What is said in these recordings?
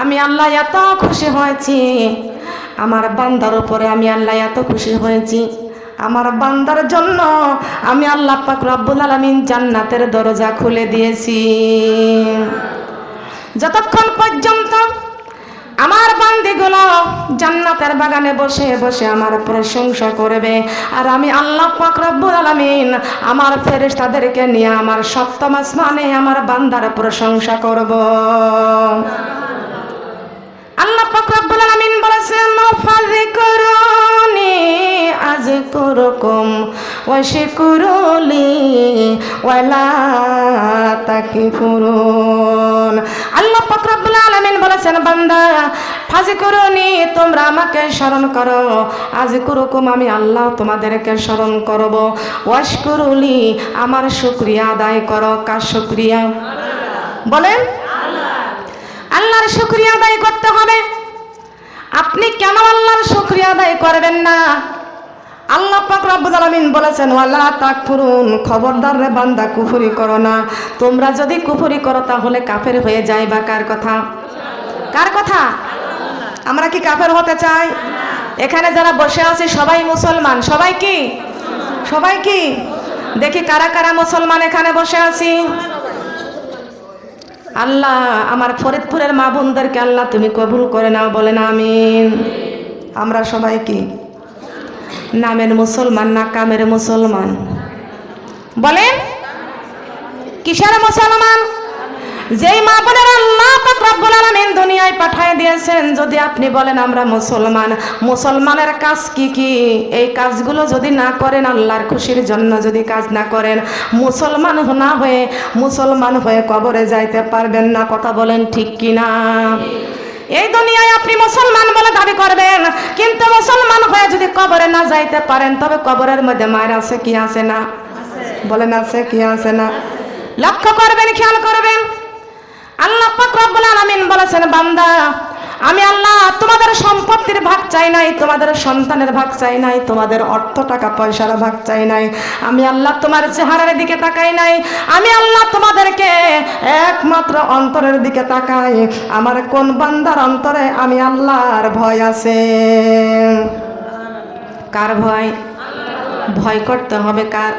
আমি আল্লাহ এত খুশি হয়েছি, আমার বান্দার উপরে আমি আল্লাহ এত খুশি হয়েছি, আমার বান্দার জন্য আমি আল্লাহ পাক রব্বুল আলামিন জান্নাতের দরজা খুলে দিয়েছি। যতক্ষণ পর্যন্ত আমার বান্দিগুলো জান্নাতের বাগানে বসে বসে আমার প্রশংসা করবে, আর আমি আল্লাহ পাক রব্বুল আলামিন আমার ফেরেশতাদেরকে নিয়ে আমার সপ্তম আসমানে আমার বান্দার প্রশংসা করব। আল্লাহ পাক রব্বুল আলামিন বলেছেন, ফাযকুরুনি আযকুরুকুম ওয়াশকুরুলি ওয়ালা তাকফুরুন। আল্লাহ পাক রব্বুল আলামিন বলেছেন, বান্দা ফাযকুরুনি, তোমরা আমাকে স্মরণ করো, আযকুরুকুম, আমি আল্লাহ তোমাদেরকে স্মরণ করব, ওয়াশকুরুলি, আমার শুকরিয়া আদায় করো। কার শুকরিয়া বলেন? আল্লাহর শুকরিয়া আদায় করতে হবে। আপনি কেন আল্লাহর শুকরিয়া আদায় করবেন না? আল্লাহ পাক রব্বুল আলামিন বলেছেন, ওয়ালা তাকফুরুন, খবরদার রে বান্দা কুফরি করো না। তোমরা যদি কুফরি করো তাহলে কাফের হয়ে যাইবা। কার কথা? কার কথা? আমরা কি কাফের হতে চাই? এখানে যারা বসে আছি সবাই মুসলমান। সবাই কি? সবাই কি? দেখি কারা কারা মুসলমান এখানে বসে আছি। আল্লাহ আমার ফরিদপুরের মা বোনদেরকে আল্লাহ তুমি কবুল করে নাও, বলেন আমিন। আমরা সবাই কি নামের মুসলমান না কামের মুসলমান? বলেন কিসের মুসলমান? যেই মা বোনের আল্লাহ পাক রব্বুল আলামিন দুনিয়ায় পাঠিয়ে দিয়েছেন, যদি আপনি বলেন আমরা মুসলমান, মুসলমানের কাজ কি কি, এই কাজগুলো যদি না করেন, আল্লাহর খুশির জন্য যদি কাজ না করেন, মুসলমান হয়ে কবরে যাইতে পারবেন না। কথা বলেন ঠিক কি না? এই দুনিয়ায় আপনি মুসলমান বলে দাবি করবেন, কিন্তু মুসলমান হয়ে যদি কবরে না যাইতে পারেন, তবে কবরের মধ্যে মায়ের আছে কি আছে না? বলেন আছে কি আছে না? লক্ষ্য করবেন, খেয়াল করবেন। আল্লাহ পাক রব্বুল আলামিন বলেছেন, বান্দা আমি আল্লাহ তোমাদের সম্পত্তির ভাগ চাই নাই, তোমাদের সন্তানের ভাগ চাই নাই, তোমাদের অর্থ টাকা পয়সার ভাগ চাই নাই, আমি আল্লাহ তোমার চেহারার দিকে তাকাই নাই, আমি আল্লাহ তোমাদেরকে একমাত্র অন্তরের দিকে তাকাই। আমার কোন বান্দার অন্তরে আমি আল্লাহর ভয় আছে? কার ভয়? ভয় করতে হবে কার?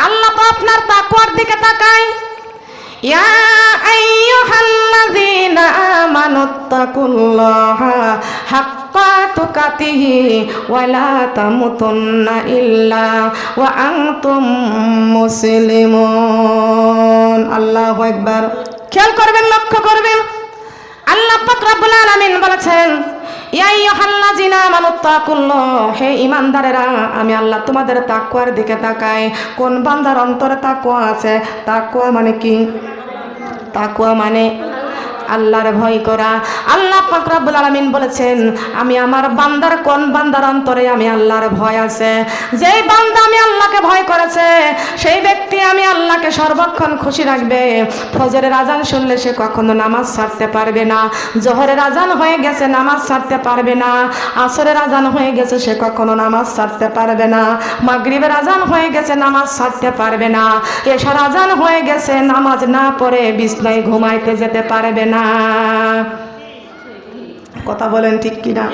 আল্লাহ তো আপনার তাকওয়ার দিকে তাকায়। ইয়া আইয়ুহাল্লাযীনা আমানুত্তাকুল্লাহা হাক্কা তুকাতিহি ওয়া লা তামুতুন্না ইল্লা ওয়া আনতুম মুসলিমুন। আল্লাহু আকবার। খেয়াল করবেন, লক্ষ্য করবেন। আল্লাহ পাক রব্বুল আলামিন বলেছেন, ইয়া আইয়ুহাল্লাযীনা আমানুত্তাকুল্লাহ, হে ঈমানদারেরা, আমি আল্লাহ তোমাদের তাকওয়ার দিকে তাকাই। কোন বান্দার অন্তরে তাকওয়া আছে? তাকওয়া মানে কি? তাকওয়া মানে আল্লাহর ভয় করা। আল্লাহ পাক রব্বুল আলামিন বলেছেন, আমি আমার বান্দার কোন বান্দার অন্তরে আমি আল্লাহর ভয় আছে? যেই বান্দা আমি আল্লাহকে ভয় করেছে, সেই ব্যক্তি আমি আল্লাহকে সর্বক্ষণ খুশি রাখবে। ফজরের আজান শুনলে সে কখনো নামাজ ছাড়তে পারবে না। জোহরের আজান হয়ে গেছে, নামাজ ছাড়তে পারবে না। আসরের আজান হয়ে গেছে, সে কখনো নামাজ ছাড়তে পারবে না। মাগরিবের আজান হয়ে গেছে, নামাজ ছাড়তে পারবে না। এশার আজান হয়ে গেছে, নামাজ না পড়ে বিছনায় ঘুমাইতে যেতে পারবে না। কথা বলেন ঠিক কিনা?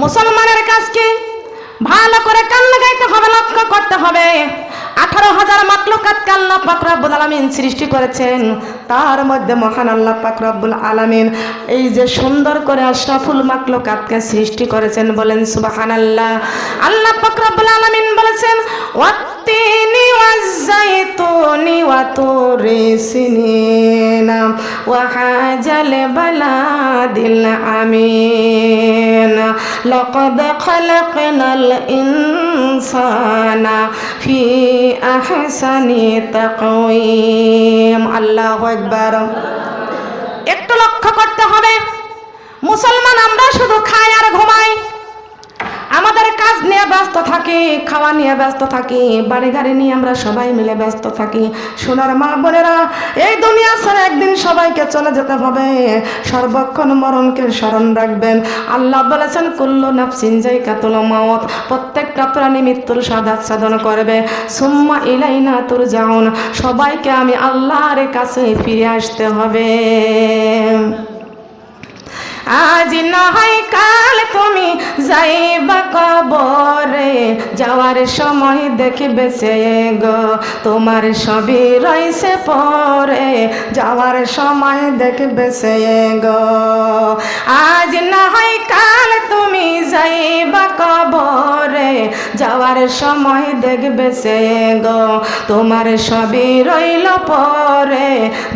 মুসলমানের কাজ কি? ভালো করে কান লাগাইতে হবে, লক্ষ্য করতে হবে। 18,000 মাখলুকাতকে আল্লাহ পাক রব্বুল আলামিন সৃষ্টি করেছেন, তার মধ্যে মহান আল্লাহ পাক রব্বুল আলামিন এই যে সুন্দর করে আশরাফুল মাখলুকাতকে সৃষ্টি করেছেন, বলেন সুবহানাল্লাহ। আল্লাহ পাক রব্বুল আলামিন বলেছেন, ওয়াত্তিনি ওয়াজ-যাইতুনি ওয়া তুরি সিনিনা ওয়া হাজাল বালাদিল আমিন লাকাদ খালাকনাল ইনসানা ফি আহসানি তাকওয়িম। আল্লাহু আকবার। একটু লক্ষ্য করতে হবে, মুসলমান আমরা শুধু খাই আর ঘুমাই, আমাদের কাজ নিয়ে ব্যস্ত থাকি, খাওয়া নিয়ে ব্যস্ত থাকি, বাড়ি গাড়ি নিয়ে আমরা সবাই মিলে ব্যস্ত থাকি। সোনার মা বোনেরা, এই দুনিয়া ছেড়ে একদিন সবাইকে চলে যেতে হবে, সর্বক্ষণ মরণকে স্মরণ রাখবেন। আল্লাহ বলেছেন, কুল্লু নাফসিন যায়কাতুল মাউত, প্রত্যেকটা প্রাণী মৃত্যুর স্বাদ আস্বাদন করবে। সুম্মা ইলাইনা তুরজাউন, সবাইকে আমি আল্লাহর কাছে ফিরে আসতে হবে। আজ না হয় কাল তুমি যাইবা কবরে, যাওয়ার সময় দেখবে সে গো তোমার সবই রইছে পরে, যাওয়ার সময় দেখবে সে গো। আজ না হয় কাল তুমি যাইবা কবরে, যাওয়ার সময় দেখবে সে গো তোমার সবই রইল পরে,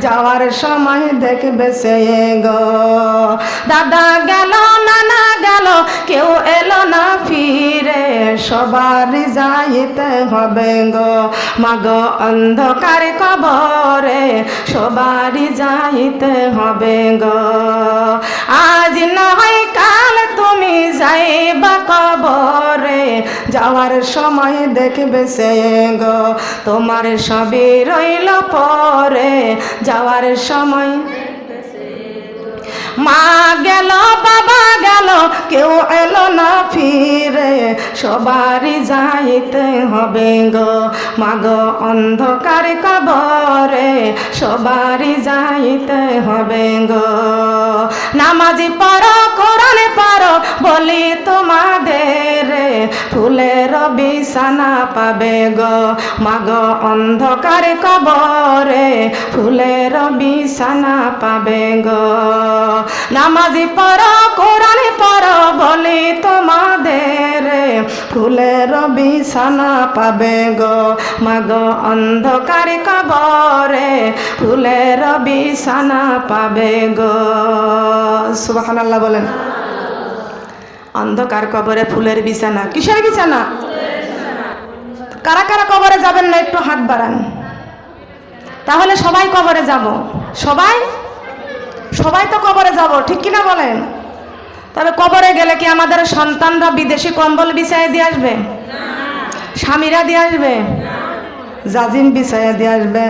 যাওয়ার সময় দেখবে সে গো। দাদা গেল নানা গেল কেউ এলো না ফিরে, সবারই যাইতে হবে গো মাগো অন্ধকার কবরে, সবারই যাইতে হবে গো। আজ না হয় কাল তুমি যাইবা কবরে, যাওয়ার সময় দেখবে সে গো তোমার সবই রইল পরে, যাওয়ার সময়। মা গেল বাবা গেল কেউ এলো না ফিরে, সবারই যাইতে হবে গো মাগো অন্ধকার কবরে, সবারই যাইতে হবে গো। নামাজি পড়ো কোরআন পড়ো বলি তোমাদের, ফুলের বিছানা পাবে গো মাগো অন্ধকার কবরে, ফুলের বিছানা পাবে গো। নামাজি পড়ো কোরআন পড়ো বলি তোমাদের, ফুলের বিছানা পাবে গো মাগো অন্ধকার কবরে, ফুলের বিছানা পাবে গো। সুবহানাল্লাহ বলেন। অন্ধকার কবরে ফুলের বিছানা, কিসের বিছানা? কারা কারা কবরে যাবেন না একটু হাত বাড়ান, তাহলে সবাই কবরে যাব। সবাই সবাই তো কবরে যাব, ঠিক কিনা বলেন? তবে কবরে গেলে কি আমাদের সন্তানরা বিদেশি কম্বল বিছায় দিয়ে আসবে? স্বামীরা দিয়ে আসবে? জাজিম বিছায় দিয়ে আসবে?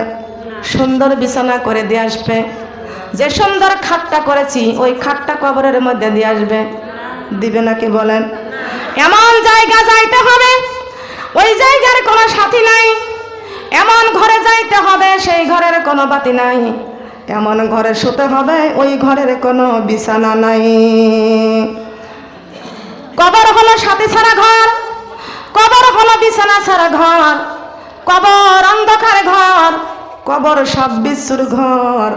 সুন্দর বিছানা করে দিয়ে আসবে? যে সুন্দর খাটটা করেছি ওই খাটটা কবরের মধ্যে দিয়ে আসবে? দিবে নাকি বলেন? এমন জায়গা যাইতে হবে ওই জায়গার কোনো সাথী নাই, এমন ঘরে যাইতে হবে সেই ঘরের কোনো বাতি নাই, এমন ঘরে শুতে হবে ওই ঘরের কোনো বিছানা নাই। কবর হলো সাথী ছাড়া ঘর, কবর হলো বিছানা ছাড়া ঘর, কবর অন্ধকার ঘর, কবর সব বিশ্বর ঘর,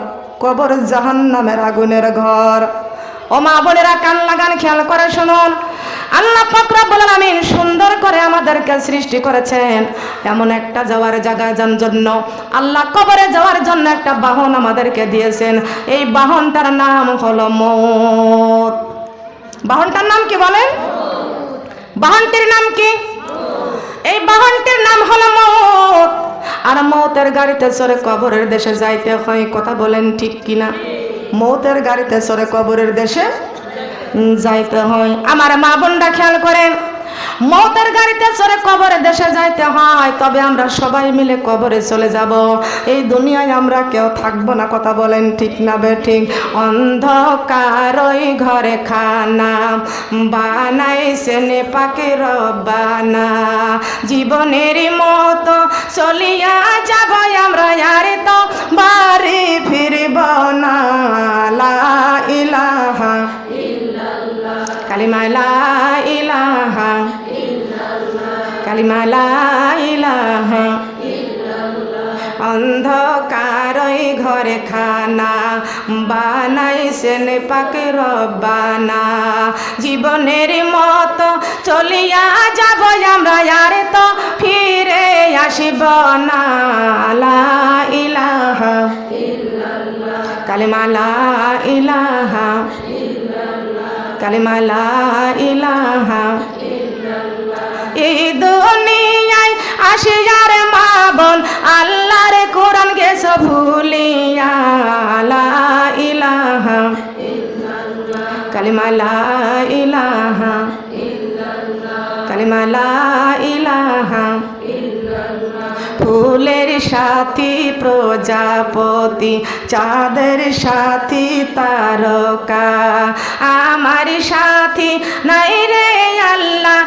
কবর জাহান্নামের আগুনের ঘর। ও মা বোনেরা কান লাগান, খেয়াল করে শুনুন। আল্লাহ পাক রব্বুল আলামিন সুন্দর করে আমাদেরকে সৃষ্টি করেছেন, এমন একটা যাওয়ার জায়গার জন্য আল্লাহ কবরে যাওয়ার জন্য একটা বাহন আমাদেরকে দিয়েছেন। এই বাহনটার নাম হলো মওত। বাহনটার নাম কি বলেন? বাহনটির নাম কি? এই বাহনটির নাম হলো মওত। আর মওতের গাড়িতে চড়ে কবরের দেশে যাইতে হয়, কথা বলেন ঠিক কিনা? মওতের গাড়িতে চড়ে কবরের দেশে যাইতে হয়। আমার মা বোনরা খেয়াল করেন, মওতের গাড়িতে চড়ে কবরের দেশে যাইতে হয়, তবে আমরা সবাই মিলে কবরে চলে যাব। এই দুনিয়ায় আমরা কেউ থাকবো না, কথা বলেন ঠিক না বেঠিক? অন্ধকার ওই ঘরে খানা বানাইছেন পাকে রব্বানা, জীবনের মতো চলিয়া যাব আমরা, আর তো বাড়ি ফিরব না। লা ইলাহা ইল্লাল্লাহ, কালিমা লা ইলাহা ইল্লাল্লাহ, কালিমা লা ইলাহা ইল্লাল্লাহ। অন্ধকার ওই ঘরে খানা বানাইছেন পাকে রব্বানা, জীবনের মতো চলিয়া যাব আমরা, আর তো ফিরে আসিব না। লা ইলাহা ইল্লাল্লাহ, কালিমা লা ইলাহা ইল্লাল্লাহ, কালিমা লা ইলাহা ইল্লাল্লাহ। এই দুনিয়ায় আসিয়ার মা বোন আল্লাহর কোরআন গেছো ভুলিয়া। লা ইলাহা ইল্লাল্লাহ, কালিমা লা ইলাহা ইল্লাল্লাহ, কালিমা লা ইলাহা ইল্লাল্লাহ। ফুলের সাথী প্রজাপতি, চাঁদের সাথী তারকা, আমার সাথী নাই রে আল্লাহ,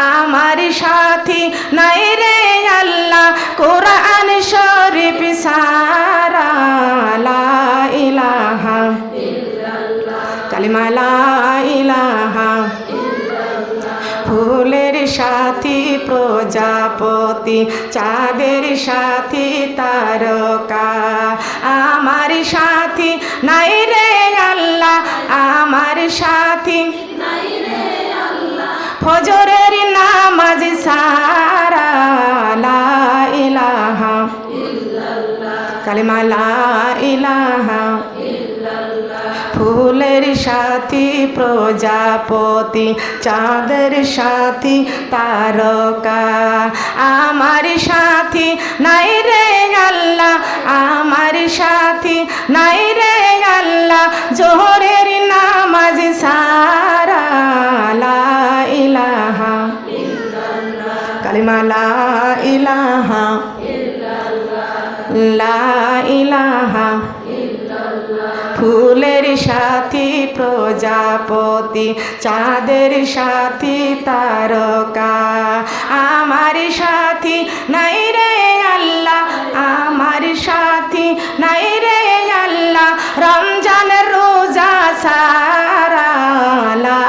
আমার সাথী নাই রে আল্লাহ, কোরআন শরীফ সারা। লা ইলাহা ইল্লাল্লাহ, কালিমা লা ইলাহা ফুলের সাথী প্রজাপতি, চাঁদের সাথী তারকা, আমার সাথী নাই রে আল্লাহ, আমার সাথী ফজরের নামাজ সারা, লা ইলাহা কালিমা লা ইলাহা ফুলের সাথী প্রজাপতি, চাঁদের সাথী তারকা, আমার সাথী নাই রে আল্লাহ, আমার সাথী নাই রে আল্লাহ, জোহরের নামাজ সারা, লা ইলাহা কালিমা লা ইলাহা লা ইলাহা ফুলের সাথী প্রজাপতি, চাঁদের সাথী তারকা, আমার সাথী নাই রে আল্লাহ, আমার সাথী নাই রে আল্লাহ, রমজানের রোজা সারা, লা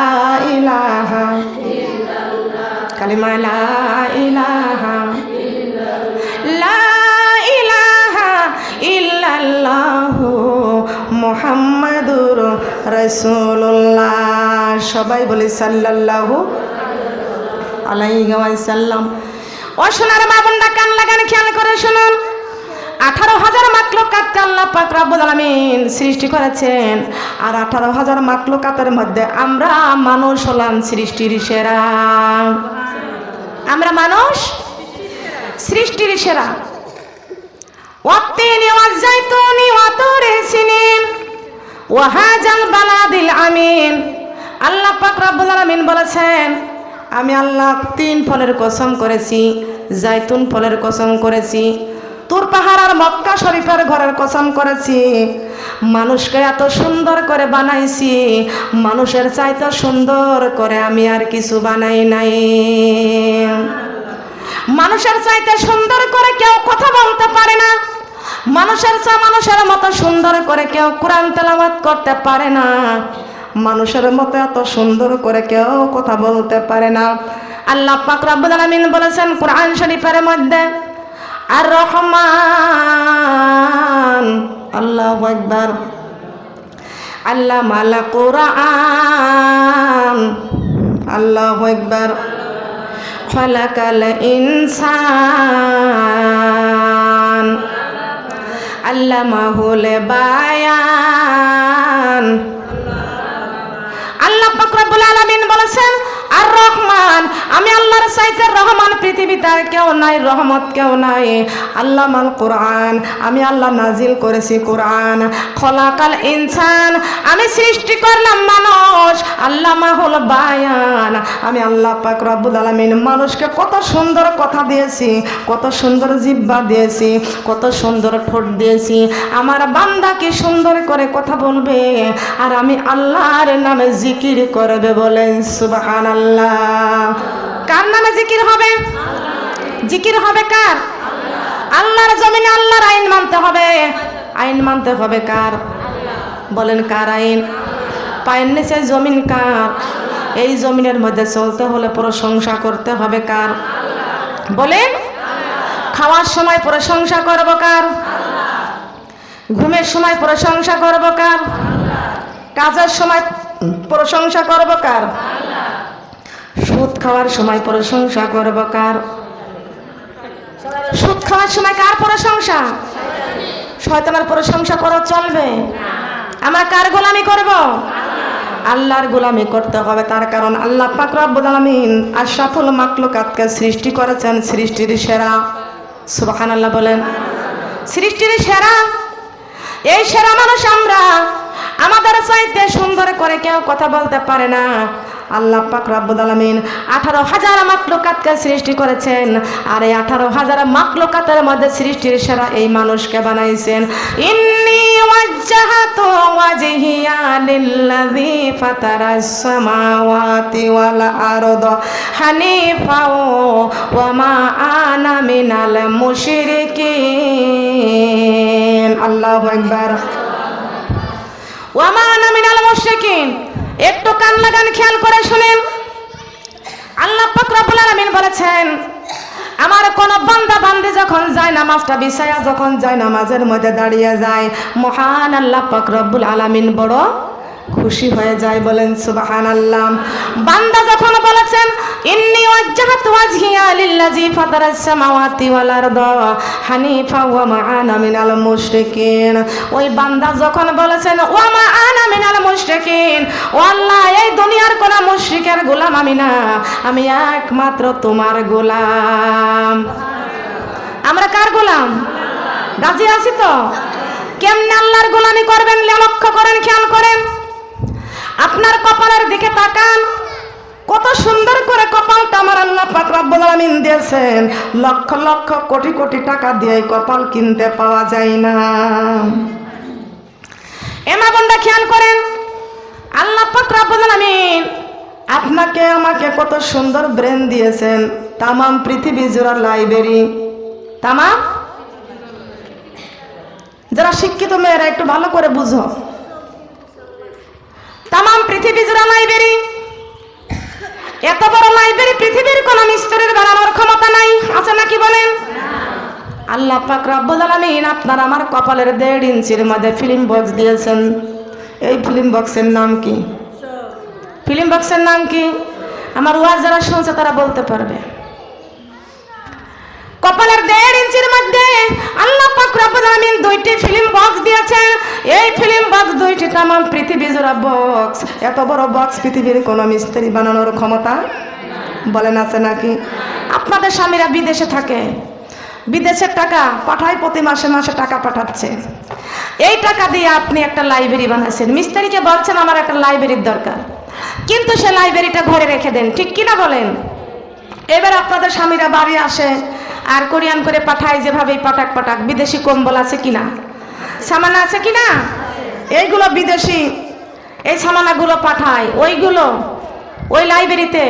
ইলাহা কালিমা লা ইলাহা লা ইলাহা ইল্লাল্লাহু মুহাম্মাদুর রাসূলুল্লাহ। সবাই বলি সাল্লাল্লাহু আলাইহি ওয়াসাল্লাম। ও সোনার মা বোনরা, কান লাগান, খেয়াল করে শুনুন। 18,000 মাখলুকাতকে আল্লাহ পাক রব্বুল আলামিন সৃষ্টি করেছেন, আর 18,000 মাখলুকাতের মধ্যে আমরা মানুষ হলাম সৃষ্টির সেরা। আমরা মানুষ সৃষ্টির সেরা। ওয়াত্তিনি ওয়াজ্জাইতুনি ওয়াতুরি সিনিন ওয়াহাজাল বালাদিল আমিন। আল্লাহ পাক রব্বুল আলামিন বলেছেন, আমি আল্লাহ 3 ফলের কসম করেছি, জাইতুন ফলের কসম করেছি, তুর পাহাড় আর মক্কা শরীফের ঘরের কসম করেছি। মানুষকে এত সুন্দর করে বানাইছি, মানুষের চাইতে সুন্দর করে আমি আর কিছু বানাই নাই। মানুষের চাইতে সুন্দর করে কেউ কথা বলতে পারে না, মানুষের মতো সুন্দর করে কেউ কোরআন তেলাওয়াত করতে পারে না, মানুষের মতো এত সুন্দর করে কেউ কথা বলতে পারে না। আল্লাহ পাক রব্বুল আলামিন বলেছেন কোরআন শরীফের মধ্যে, আর রহমান, আল্লাহু আকবার, আল্লামাল কুরআন, আল্লাহু আকবার, খালাকাল ইনসান, আল্লামাহুল বায়ান। আল্লাহ পাক রব্বুল আলামিন বলেছেন আর রহমান, আমি আল্লাহর চাইতে রহমান পৃথিবীতে আর কেউ নাই, রহমত কেউ নাই। আল্লামাল কুরআন, আমি আল্লাহ নাজিল করেছি কোরআন। খলাকাল ইনসান, আমি সৃষ্টি করলাম মানুষ। আল্লামাহুল বায়ান, আমি আল্লাহ পাক রব্বুল আলামিন মানুষকে কত সুন্দর কথা দিয়েছি, কত সুন্দর জিহ্বা দিয়েছি, কত সুন্দর ঠোঁট দিয়েছি। আমার বান্দা কি সুন্দর করে কথা বলবে, আর আমি আল্লাহর নামে জিকির করবে, বলেন সুবহানাল্লাহ। কার নামে জিকির হবে? জিকির হবে কার? আল্লাহর জমিনে আল্লাহর আইন মানতে হবে। আইন মানতে হবে কার? বলেন কার আইন? পায়ের নিচে জমিন কার? এই জমিনের মধ্যে চলতে হলে প্রশংসা করতে হবে কার? বলেন। খাওয়ার সময় প্রশংসা করব কার? ঘুমের সময় প্রশংসা করব কার? কাজের সময় প্রশংসা করব কার? সুদ খাওয়ার সময় প্রশংসা করব কার? সুদ খাওয়ার সময় কার প্রশংসা? শয়তানের প্রশংসা করা চলবে? আমরা কার গোলামি করব? আল্লাহর গোলামি করতে হবে। তার কারণ আল্লাহ পাক রব্বুল আলামিন আশরাফুল মাখলুকাতকে সৃষ্টি করেছেন সৃষ্টির সেরা। সুবহানাল্লাহ বলেন। সৃষ্টির সেরা, এই সেরা মানুষ আমরা। আমাদের চাইতে সুন্দর করে কেউ কথা বলতে পারে না। আল্লাহ পাক রব্বুল আলামিন 18,000 মাখলুকাতকে সৃষ্টি করেছেন, আর এই 18,000 মাখলুকাতের মধ্যে সৃষ্টির সেরা এই মানুষকে বানাইছেন। ইন্নী ওয়াজ্জাহাতু ওয়াজহিয়া লিল্লাযী ফাতারাস সামাওয়াতি ওয়াল আরদা হানিফা ওয়া মা আনা মিনাল মুশরিকিন। আল্লাহু আকবার। ওয়া মা আনা মিনাল মুশরিকিন। এ লাগান, খেয়াল করে শুনেন। আল্লাহ পাক রব্বুল আলামিন বলেছেন, আমার কোন বান্দা বান্দি যখন যায় নামাজটা বিছায়া, যখন যায় নামাজের মধ্যে দাঁড়িয়ে যায়, মহান আল্লাহ পাক রব্বুল আলামিন বড় খুশি হয়ে যায়। বলেন সুবহানাল্লাহ। বান্দা যখন বলেছেন ইন্নী ওয়াজ্জাহতু ওয়াজহিয়া লিল্লাযী ফাতারাস সামাওয়াতি ওয়াল আরদা হানিফা ওয়া মা আনা মিনাল মুশরিকিন, ওই বান্দা যখন বলেছেন ওয়া মা আনা মিনাল মুশরিকিন, ও আল্লাহ এই দুনিয়ার কোন মুশরিকের গোলাম আমি না, আমি একমাত্র তোমার গোলাম। আমরা কার গোলাম? রাজি আছি তো? কেমনে আল্লাহর গোলামি করবেন লক্ষ্য করেন, খেয়াল করেন। আপনার কপালের দিকে তাকান, কত সুন্দর করে কপালটা আমার আল্লাহ পাক রব্বুল আলামিন দিয়েছেন। লক্ষ লক্ষ কোটি কোটি টাকা দিয়ে কপাল কিনতে পাওয়া যায় না। এমা বন্ধা খেয়াল করেন, আল্লাহ পাক রব্বুল আলামিন আপনাকে আমাকে কত সুন্দর ব্রেন দিয়েছেন। তামাম পৃথিবী জোড়া লাইব্রেরি, তামাম, যারা শিক্ষিত মেয়েরা একটু ভালো করে বুঝো, তামাম পৃথিবী জোড়া লাইব্রেরি। এত বড় লাইব্রেরি পৃথিবীর কোন মিস্ত্রির বানানোর ক্ষমতা নাই, আছে নাকি বলেন? আল্লাহ পাক রব্বুল আলামিন আপনার আমার কপালের 1.5 ইঞ্চির মধ্যে ফিল্ম বক্স দিয়েছেন। এই ফিল্ম বক্সের নাম কি? ফিল্ম বক্সের নাম কি? আমার ওয়াজ যারা শুনছে তারা বলতে পারবে। কপালের 1.5 ইঞ্চির মধ্যে আল্লাহ পাক রব্বুল আলামিন 2টি ফিল্ম বক্স দিয়েছেন। এই ফিল্ম বক্স 2টি তামাম পৃথিবী জোড়া বক্স। এত বড় বক্স পৃথিবীর কোন মিস্ত্রি বানানোর ক্ষমতা বলেন আছে নাকি? আপনাদের স্বামীরা বিদেশে থাকে, বিদেশের টাকা পাঠায়, প্রতি মাসে মাসে টাকা পাঠাচ্ছে। এই টাকা দিয়ে আপনি একটা লাইব্রেরি বানাচ্ছেন, মিস্ত্রিকে বলছেন আমার একটা লাইব্রেরির দরকার, কিন্তু সে লাইব্রেরিটা ঘরে রেখে দেন, ঠিক কিনা বলেন? এবার আপনাদের স্বামীরা বাড়ি আসে আর কোরিয়ান করে পাঠায়, যেভাবেই পাঠাক পাঠাক। বিদেশি কম্বল আছে কিনা, সামানা আছে কিনা, এইগুলো বিদেশি এই সামানাগুলো পাঠায়, ওইগুলো ওই লাইব্রেরিতে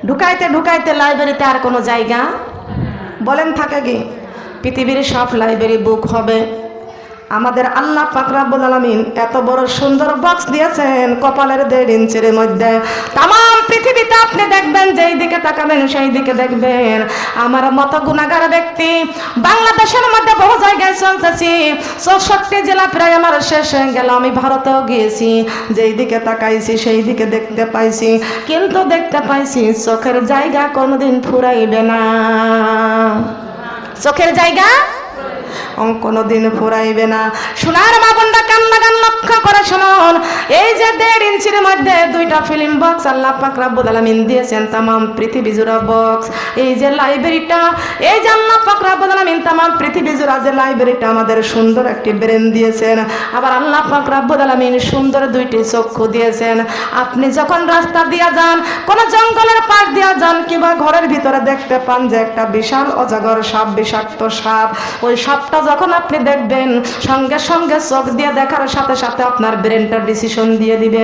ঢুকাইতে ঢুকাইতে লাইব্রেরিতে আর কোনো জায়গা বলেন থাকে কি? পৃথিবীর সব লাইব্রেরি বুক হবে। আমাদের আল্লাহ পাক রব্বুল আলামিন এত বড় সুন্দর বক্স দিয়েছেন কপালের 1.5 ইঞ্চির মধ্যে। তামাম পৃথিবীতে আপনি দেখবেন, যেই দিকে তাকাবেন সেই দিকে দেখবেন আমার মতো গুনাহগার ব্যক্তি। বাংলাদেশের মধ্যে বহু জায়গায় চলতেছি, 64 জেলা প্রায় আমার শেষ হয়ে গেল। আমি ভারতেও গিয়েছি, যেই দিকে তাকাইছি সেই দিকে দেখতে পাইছি, কিন্তু দেখতে পাইছি চোখের জায়গা কোনোদিন ফুরাইবে না। চোখের জায়গা কোনোদিন ফুরাইবে না। সোনার মা বোনরা কান লাগান, লক্ষ্য করে শুনুন। এই যে 1.5 ইঞ্চির মধ্যে 2টা ফিল্ম বক্স আল্লাহ পাক রব্বুল আলামিন দিয়েছেন, তামাম পৃথিবী জোড়া বক্স। এই যে লাইব্রেরিটা, এই যে আল্লাহ পাক রব্বুল আলামিন তামাম পৃথিবী জোড়া যে লাইব্রেরিটা আমাদের সুন্দর একটি ব্রেন দিয়েছেন। আবার আল্লাহ পাক রব্বুল আলামিন সুন্দর 2টি চক্ষু দিয়েছেন। আপনি যখন রাস্তা দিয়ে যান, কোন জঙ্গলের পাশ দিয়ে যান, কিংবা ঘরের ভিতরে দেখতে পান যে একটা বিশাল অজগর সাপ, বিষাক্ত সাপ, ওই সাপটা যখন আপনি দেখবেন, সঙ্গে সঙ্গে চোখ দিয়ে দেখার সাথে সাথে আপনার ব্রেনটা ডিসিশন দিয়ে দিবে।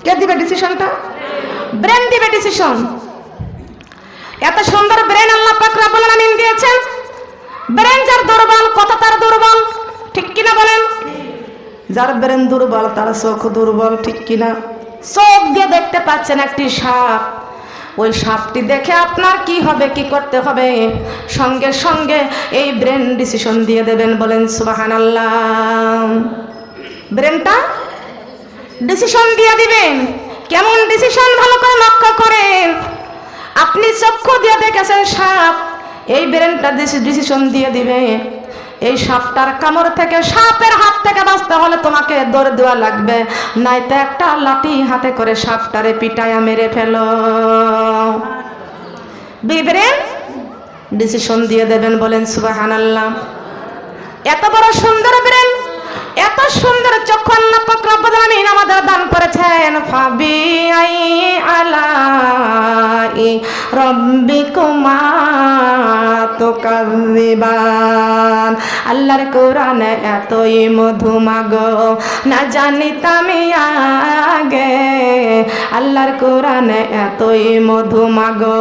কে দিবে ডিসিশনটা? ব্রেন দিবে ডিসিশন। এত সুন্দর ব্রেন আল্লাহ পাক রব্বুল আলামিন দিয়েছেন। ব্রেন যার দুর্বল, কত তার দুর্বল, ঠিক কিনা বলেন? যার ব্রেন দুর্বল তার চোখ দুর্বল, ঠিক কিনা? চোখ দিয়ে দেখতে পাচ্ছেন একটি সাপ, ওই সাপটি দেখে আপনার কি হবে, কি করতে হবে, সঙ্গে সঙ্গে এই ব্রেন ডিসিশন দিয়ে দেবেন। বলেন সুবহানাল্লাহ। ব্রেনটা ডিসিশন দিয়ে দিবেন। কেমন ডিসিশন? ভালো করে লক্ষ্য করেন। আপনি চক্ষু দিয়ে দেখেছেন সাপ, এই ব্রেনটা ডিসিশন দিয়ে দিবে এই সাপটার কামড় থেকে, সাপের হাত থেকে বাঁচতে হলে তোমাকে দৌড় দেওয়া লাগবে, নাইতে একটা লাঠি হাতে করে সাপটারে পিটায়া মেরে ফেলো। ব্রেন ডিসিশন দিয়ে দেবেন। বলেন সুবহানাল্লাহ। এত বড় সুন্দর ব্রেন, এত সুন্দর চক্ষু আল্লাহ পাক রব্বুল আলামিন আমাদের দান করেছেন। ফাবি আই আলাই রব্বিকুমা তুকাযিবান। আল্লাহর কোরআনে এতই মধু মাগো, না জানিতাম আগে। আল্লাহর কোরআনে এতই মধু মাগো,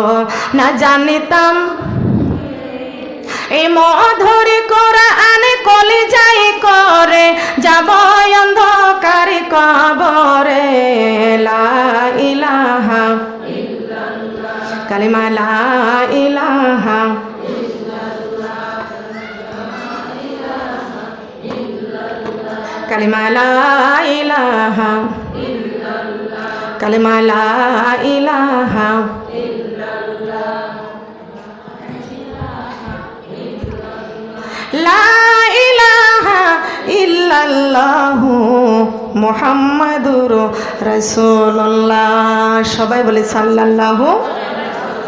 না জানিতাম। এই মধুর কোরআন কলিজাই করে যাব অন্ধকার কবরে। লা কালিমা লা ইলাহা কালিমা লা ইলাহা কালিমা লা ইলাহা লা ইলাহা ইল্লাল্লাহু মুহাম্মাদুর রাসূলুল্লাহ। সবাই বলে সাল্লাল্লাহু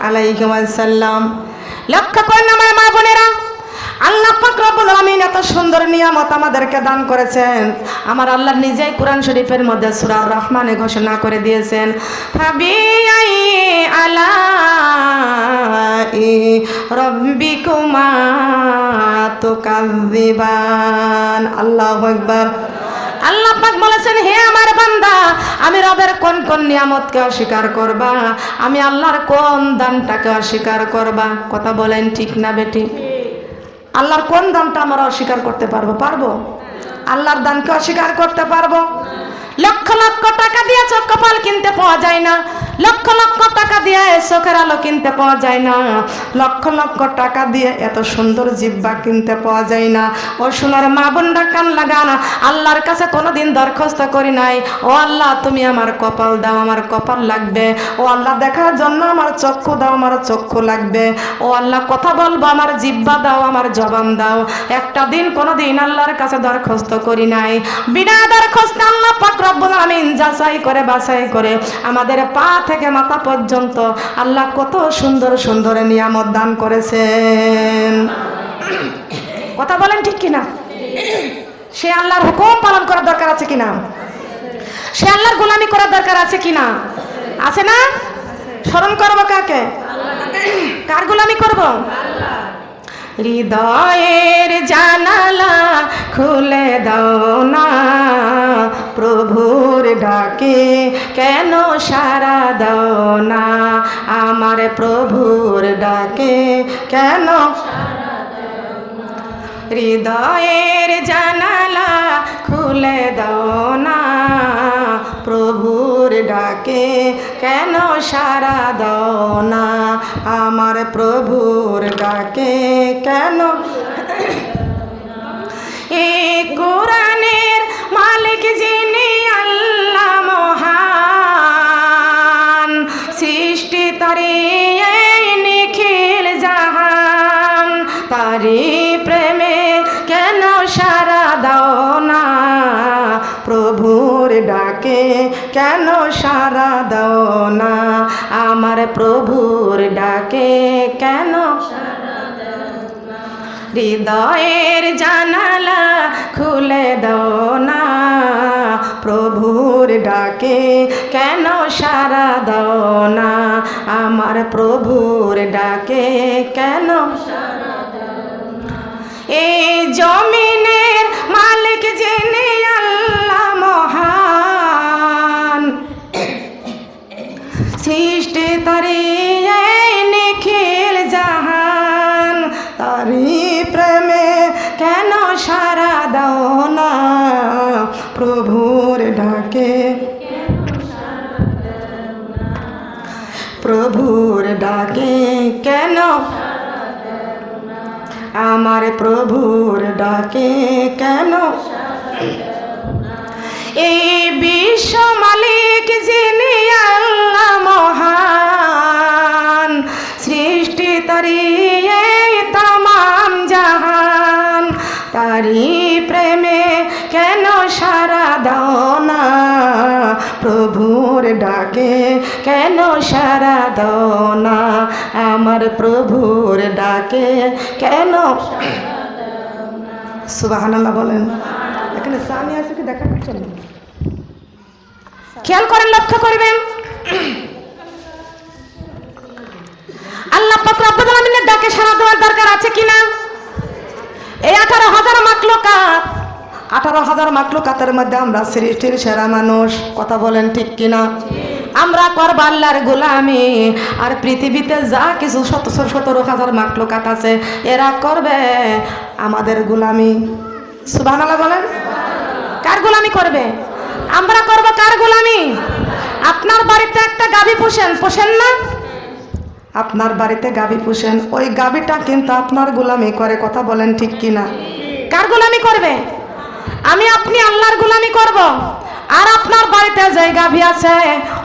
আলাইহি ওয়াসাল্লাম। লক্ষ্য করুন আমার মা বোনেরা, আল্লাহ পাক রব্বুল আলামিন এত সুন্দর নিয়ামত আমাদেরকে দান করেছেন। আমার আল্লাহ নিজেই কোরআন শরীফের মধ্যে সূরা রহমানে ঘোষণা করে দিয়েছেন, ফাবিআই আলাই রাব্বিকুমা তুকাযযিবান। আল্লাহু আকবার। আল্লাহ পাক বলেছেন, হে আমার বান্দা, আমি রবের কোন কোন নিয়ামতকে অস্বীকার করবা, আমি আল্লাহর কোন দানটাকে অস্বীকার করবা? কথা বলেন ঠিক না বেটি? আল্লাহর কোন দানটা আমরা অস্বীকার করতে পারবো? পারবো? আল্লাহর দানকে অস্বীকার করতে পারবো? লক্ষ লক্ষ টাকা দিয়ে চোখ কপাল কিনতে পাওয়া যায় না, লক্ষ লক্ষ টাকা দিয়ে চোখের আলো কিনতে পাওয়া যায় না, লক্ষ লক্ষ টাকা দিয়ে এত সুন্দর জিহ্বা কিনতে পাওয়া যায় না। ও সোনার মা বোনরা কান লাগান, আল্লাহর কাছে কোনোদিন দরখাস্ত করি নাই, ও আল্লাহ তুমি আমার কপাল দাও, আমার কপাল লাগবে। ও আল্লাহ দেখার জন্য আমার চক্ষু দাও, আমার চক্ষু লাগবে। ও আল্লাহ কথা বলবো, আমার জিহ্বা দাও, আমার জবান দাও। একটা দিন কোনোদিন আল্লাহর কাছে দরখাস্ত করি নাই। বিনা দরখাস্তে আল্লাহ পাক রব্বুল আলামিন যাচাই করে বাছাই করে আমাদের পা থেকে মাথা পর্যন্ত আল্লাহ কত সুন্দর সুন্দর নিয়ামত দান করেছেন। কথা বলেন ঠিক কিনা? সে আল্লাহর হুকুম পালন করার দরকার আছে কিনা? সে আল্লাহর গোলামি করার দরকার আছে কিনা? আছে না? স্মরণ করবো কাকে? কার গোলামি করব? হৃদয়ের জানালা খুলে দাও না, প্রভুর ডাকে কেন সাড়া দাও না, আমার প্রভুর ডাকে কেন সাড়া দাও না। হৃদয়ের জানালা খুলে দাও না, প্রভুর ডাকে কেন সাড়া দাও না, আমার প্রভুর ডাকে কেন। এই কোরআনের মালিক যিনি আল্লাহ মহান, সৃষ্টি তারি এই নিখিল জাহান, তারি প্রেমে কেন সাড়া দাও না, প্রভুর ডাকে কেন সাড়া দাও না, আমার প্রভুর ডাকে কেন সাড়া দাও না। হৃদয়ের জানালা খুলে দাও না, প্রভুর ডাকে কেন সাড়া দাও না, আমার প্রভুর ডাকে কেন সাড়া দাও না। এই জমিনের মালিক যিনি আল্লাহ মহান, সৃষ্টি তারি এই নিখিল জাহান, তারি প্রেমে কেন সাড়া দাও না, প্রভুর ডাকে প্রভুর ডাকে কেন, আমার প্রভুর ডাকে কেন। এই বিশ্ব মালিক যিনি আল্লাহ মহান, সৃষ্টি তারি এই তামাম জাহান, তারি প্রেমে কেন সাড়া দাও না, প্রভুর ডাকে কেন সাড়া দাও না, আমার প্রভুর ডাকে কেন। সুবহানাল্লাহ বলেন। এখানে সানি আছে কি দেখা যাচ্ছে না? খেয়াল করেন, লক্ষ্য করবেন। আল্লাহ পাক রব্বুল আলামিনের ডাকে সাড়া দেওয়ার দরকার আছে কিনা? এই 18,000 মাখলুকাত, 18,000 মাখলুকাতের মধ্যে আমরা সৃষ্টির সেরা মানুষ। কথা বলেন ঠিক কিনা? আমরা করব আল্লাহর গোলামি, আর পৃথিবীতে যা কিছু 17,000 মাখলুকাত আছে এরা করবে আমাদের গোলামি। সুবহানাল্লাহ বলেন। কার গোলামি করবে? আমরা করব কার গোলামি? আপনার বাড়িতে একটা গাভী পোষেন, পোষেন না? আপনার বাড়িতে গাভী পুষেন, ওই গাভীটা কিন্তু আপনার গোলামি করে, কথা বলেন ঠিক কিনা? কার গোলামি করবে? আমি আপনি আল্লাহর গোলামি করব, আর আপনার বাড়িতে যে গাভী আছে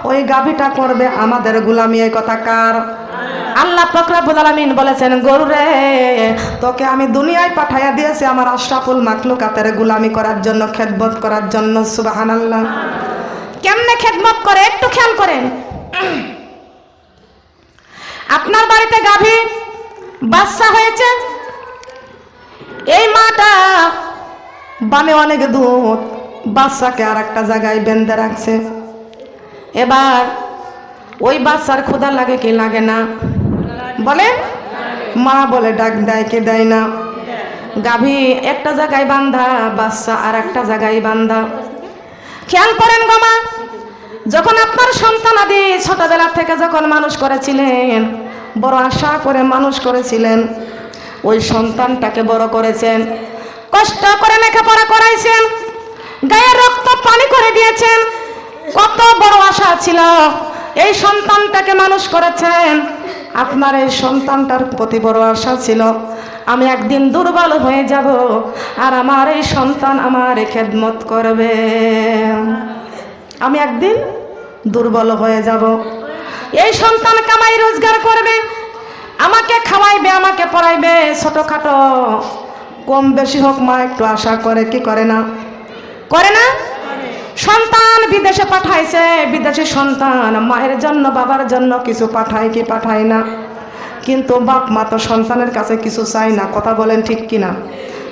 ওই গাভীটা করবে আমাদের গোলামি। এই কথা কার? আল্লাহ পাক রব্বুল আলামিন বলেছেন, গরু রে তোকে আমি দুনিয়ায় পাঠাইয়া দিয়েছি আমার আশরাফুল মাখলুকাতের গোলামি করার জন্য, খেদমত করার জন্য। সুবহানাল্লাহ। কেমনে খেদমত করে একটু খেয়াল করেন। আপনার বাড়িতে গাভী বাচ্চা হয়েছে, এই মাটা বামে অনেক দুধ, বাচ্চাকে আর একটা জায়গায় বেঁধে রাখছে। এবার ওই বাচ্চার ক্ষুধা লাগে কি লাগে না? বলে মা বলে ডাক দেয় কি দেয় না? গাভী একটা জায়গায় বান্ধা, বাচ্চা আর একটা জায়গায় বান্ধা। খেয়াল করেন গো মা, যখন আপনার সন্তান আদি ছোটবেলা থেকে যখন মানুষ করেছিলেন, বড় আশা করে মানুষ করেছিলেন, ওই সন্তানটাকে বড় করেছেন, কষ্ট করে লেখাপড়া করাইছেন, গায়ের রক্ত পানি করে দিয়েছেন, কত বড় আশা ছিল, এই সন্তানটাকে মানুষ করেছেন। আপনার এই সন্তানটার প্রতি বড় আশা ছিল, আমি একদিন দুর্বল হয়ে যাব আর আমার এই সন্তান আমার খেদমত করবে, আমি একদিন দুর্বল হয়ে যাব, এই সন্তান কামাই রোজগার করবে, আমাকে খাওয়াইবে, আমাকে পড়াইবে। ছোটখাটো কম বেশি হোক মা একটু আশা করে কি করে না? করে না? সন্তান বিদেশে পাঠাইছে, বিদেশি সন্তান মায়ের জন্য বাবার জন্য কিছু পাঠায় কি পাঠায় না? কিন্তু বাপ মা তো সন্তানের কাছে কিছু চায় না, কথা বলেন ঠিক কিনা?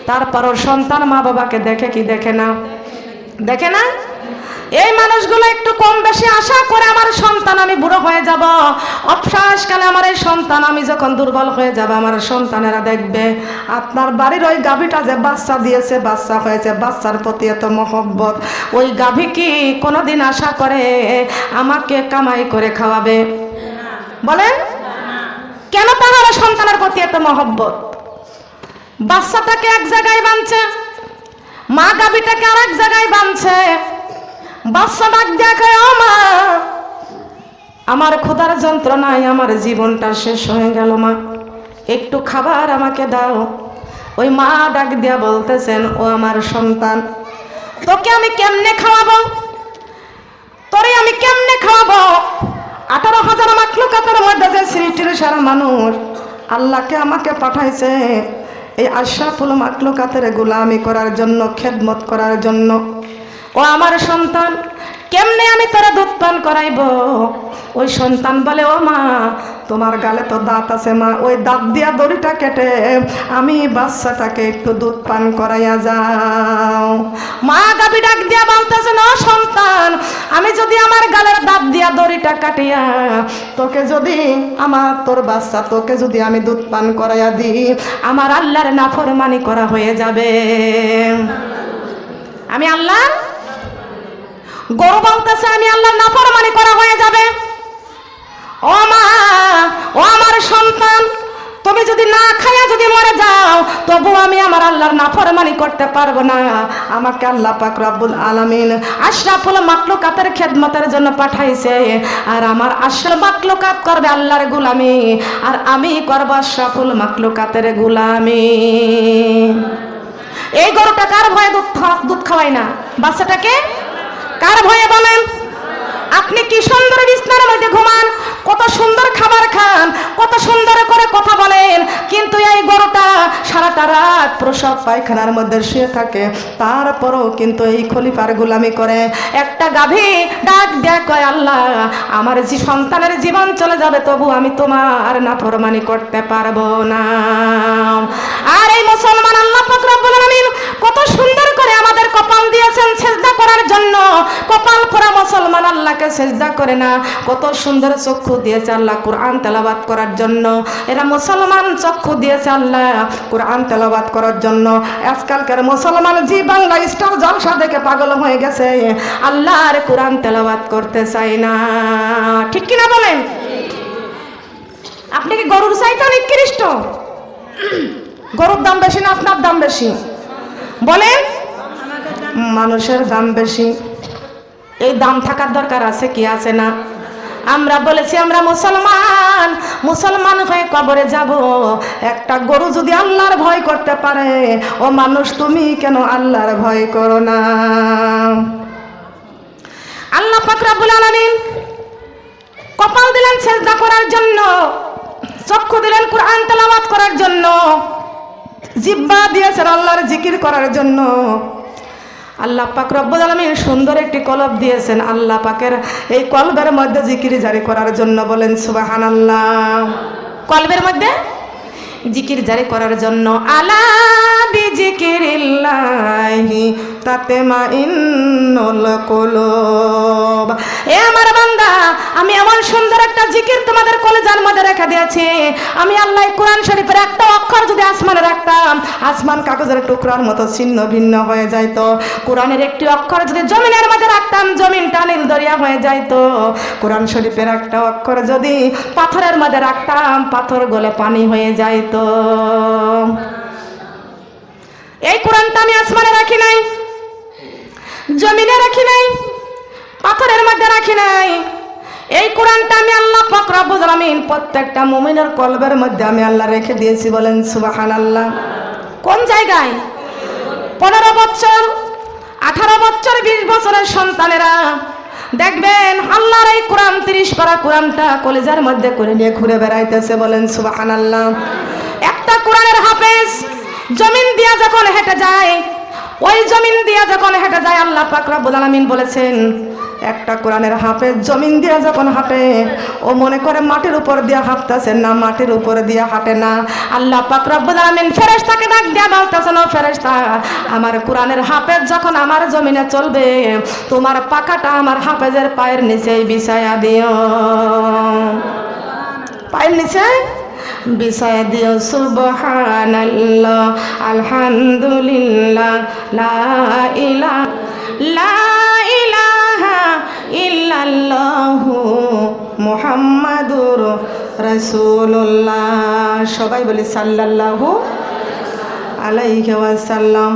তারপরও সন্তান মা বাবাকে দেখে কি দেখে না? দেখে না? এই মানুষগুলো একটু কম বেশি আশা করে আমার সন্তান আমি বুড়ো হয়ে যাব, অবশেষকালে আমার এই সন্তান আমি যখন দুর্বল হয়ে যাব আমার সন্তানেরা দেখবে আপনার বাড়ির ওই গাভীটা যে বাচ্চা দিয়েছে, বাচ্চা হয়েছে, বাচ্চার প্রতি এত মহব্বত, ওই গাভী কি কোনোদিন আশা করে আমাকে কামাই করে খাওয়াবে? বলেন কেন তাহলে সন্তানের প্রতি এত মহব্বত? বাচ্চাটাকে এক জায়গায় বাঁধছে, মা গাভীটাকে আর এক জায়গায় বাঁধছে। বাচ্চা ডাক দেখে, ও মা, আমার ক্ষুধার যন্ত্রণায় আমার জীবনটা শেষ হয়ে গেল, মা একটু খাবার আমাকে দাও। ওই মা ডাক দিয়া বলতেছেন, ও আমার সন্তান, তোকে আমি কেমনে খাওয়াবো, তোরে আমি কেমনে খাওয়াবো? 18,000 মাখলুকাতের মধ্যে যে সৃষ্টির সারা মানুষ, আল্লাহকে আমাকে পাঠাইছে এই আশরাফুল মাখলুকাতের গোলামি করার জন্য, খেদমত করার জন্য। ও আমার সন্তান, কেমনে আমি তোরা দুধ পান করাইব? ওই সন্তান বলে, ও মা, তোমার গালে তো দাঁত আছে মা, ওই দাঁত দিয়া দড়িটা কেটে আমি বাচ্চাটাকে একটু দুধ পান করাইয়া যাও। মা গাভী ডাক দিয়া বলতেছে, না সন্তান, আমি যদি আমার গালের দাঁত দিয়া দড়িটা কাটিয়া তোকে যদি তোর বাচ্চা তোকে যদি আমি দুধ পান করাইয়া দিই, আমার আল্লাহর নাফরমানি করা হয়ে যাবে। আমি আল্লাহ, গরু বলতেছে আমি আল্লাহর নাফরমানি করা হয়ে যাবে। ও মা, ও আমার সন্তান, তুমি যদি না খাইয়া যদি মরে যাও তবু আমি আমার আল্লাহর নাফরমানি করতে পারবো না। আমাকে আল্লাহ পাক রব্বুল আলামিন আশরাফুল মাখলুকাতের খেদমতের জন্য পাঠাইছে, আর আমার আশরাফুল মাখলুকাত করবে আল্লাহর গোলামি, আর আমি করব আশরাফুল মাখলুকাতের গোলামি। এই গরুটা কার ভয়ে দুধ খাওয়ায় না? বাচ্চাটাকে কার ভয়ে বলেন? আপনি কি সুন্দর বিছানার মধ্যে ঘুমান, কত সুন্দর খাবার খান, কত সুন্দর করে কথা বলেন, কিন্তু এই গরুটা সারাটা রাত প্রসব পায়খানার মধ্যে শুয়ে থাকে, তারপরও কিন্তু এই খলিফার গোলামি করে। একটা গাভী ডাক দেয়, কয় আল্লাহ, আমার যে সন্তানের জীবন চলে যাবে তবু আমি তোমার নাফরমানি করতে পারবো না। আর এই মুসলমান আল্লাহ পাক রব্বুল আলামিন কত সুন্দর করে আমাদের কপাল দিয়েছেন সেজদা করার জন্য। কপাল পরা মুসলমান আল্লাহকে সেজদা করে না, কত সুন্দর চক্ষু দিয়েছে আল্লাহ কোরআন তেলাওয়াত করার জন্য। এরা মুসলমান চক্ষু দিয়েছে আল্লাহ কোরআন তেলাওয়াত করার জন্য। আজকালকার মুসলমান জি বাংলা স্টার জলসা দেখে পাগল হয়ে গেছে, আল্লাহর কোরআন তেলাওয়াত করতে চাই না। ঠিক কিনা বলেন? আপনি কি গরুর চাইতে নিকৃষ্ট? গরুর দাম বেশি না আপনার দাম বেশি? বলেন, মানুষের দাম বেশি। এই দাম থাকার দরকার আছে কি আছে না? আমরা বলেছি আমরা মুসলমান, মুসলমান হয়ে কবরে যাব। একটা গরু যদি আল্লাহর ভয় করতে পারে, ও মানুষ তুমি কেন আল্লাহর ভয় করো না? আল্লাহ পাক রব্বুল আলামিন কপাল দিলেন সিজদা করার জন্য, চক্ষু দিলেন কোরআন তেলাওয়াত করার জন্য, জিহ্বা দিয়েছেন আল্লাহর জিকির করার জন্য। আল্লাহ পাক রব্বুল আলামিন সুন্দর একটি কলব দিয়েছেন আল্লাহ পাকের এই কলবের মধ্যে জিকির জারি করার জন্য। বলেন সুবহানাল্লাহ। কলবের মধ্যে জিকির জারি করার জন্য। আলা বিজিকিরিল্লাহি তাতমাইন্নুল কুলুব। এ আমার বান্দা, আমি এমন সুন্দর একটা জিকির তোমাদের কলেজার মধ্যে রেখে দিয়েছি। আমি আল্লাহ কোরআন শরীফের একটা অক্ষর যদি আসমানে রাখতাম, আসমান কাগজের টুকরার মতো ছিন্ন ভিন্ন হয়ে যাইতো। কোরআনের একটি অক্ষর যদি জমিনের মধ্যে রাখতাম, জমিনটা নীল দরিয়া হয়ে যাইতো। কোরআন শরীফের একটা অক্ষর যদি পাথরের মধ্যে রাখতাম, পাথর গলে পানি হয়ে যাইতো। এই কোরআনটা আমি আসমানে রাখি নাই, জমিনে রাখি নাই, পাথরের মধ্যে রাখি নাই। এই কোরআনটা আমি আল্লাহ পাক রব্বুল আলামিন প্রত্যেকটা মুমিনের কলবের মধ্যে আমি আল্লাহ রেখে দিয়েছি। বলেন সুবহানাল্লাহ। কোন জায়গায়? 15 বছর, 18 বছর, 20 বছরের সন্তানেরা দেখবেন আল্লাহর এই কোরআন 30 পারা কোরআনটা কলেজার মধ্যে করে নিয়ে ঘুরে বেড়াইতেছে। বলেন সুবহানাল্লাহ। একটা কোরআনের হাফেজ জমিন দিয়া যখন হেঁটে যায়, ওই জমিন দিয়া যখন হেঁটে যায়, আল্লাহ পাক রব্বুল আলামিন বলেছেন একটা কোরআনের হাফেজ জমিন দিয়া যখন হাঁটে, ও মনে করে মাটির উপর দিয়া হাঁটতেছে, না মাটির উপর দিয়া হাঁটে না। আল্লাহ পাক রব্বুল আলামিন ফেরেশতাকে ডাক দিয়া বলতেছেন, ও ফেরেশতা, আমার কোরআনের হাফেজ যখন আমার জমিনে চলবে, তোমার পাখাটা আমার হাফেজের পায়ের নিচেই বিছায়া দিও। পায়ের নিচে বিছায়া দিও। সুবহানাল্লাহ, আলহামদুলিল্লাহ, লা ইলাহা ইল্লাল্লাহু মুহাম্মাদুর রাসূলুল্লাহ। সবাই বলি সাল্লাল্লাহু আলাইহি ওয়াসাল্লাম।